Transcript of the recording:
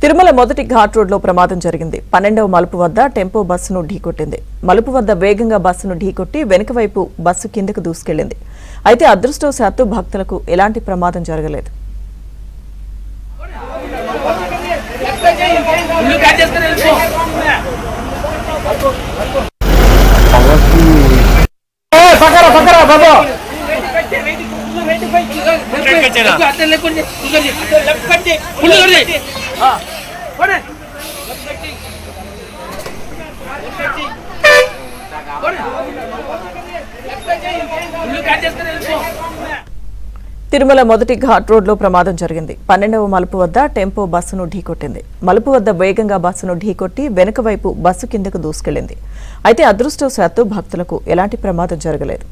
తిరుమల మొదటి ఘాట్ రోడ్లో ప్రమాదం జరిగింది. 12వ మలుపు వద్ద టెంపో బస్సును ఢీకొట్టింది. మలుపు వద్ద వేగంగా బస్సును ఢీకొట్టి వెనుక వైపు బస్సు కిందకు దూసుకెళ్లింది. అయితే అదృష్టవశాత్తు భక్తులకు ఎలాంటి ప్రమాదం జరగలేదు. తిరుమల మొదటి ఘాట్ రోడ్లో ప్రమాదం జరిగింది. 12వ మలుపు వద్ద టెంపో బస్సును ఢీకొట్టింది. మలుపు వద్ద వేగంగా బస్సును ఢీకొట్టి వెనుక వైపు బస్సు కిందకు దూసుకెళ్లింది. అయితే అదృష్టవశాత్తు భక్తులకు ఎలాంటి ప్రమాదం జరగలేదు.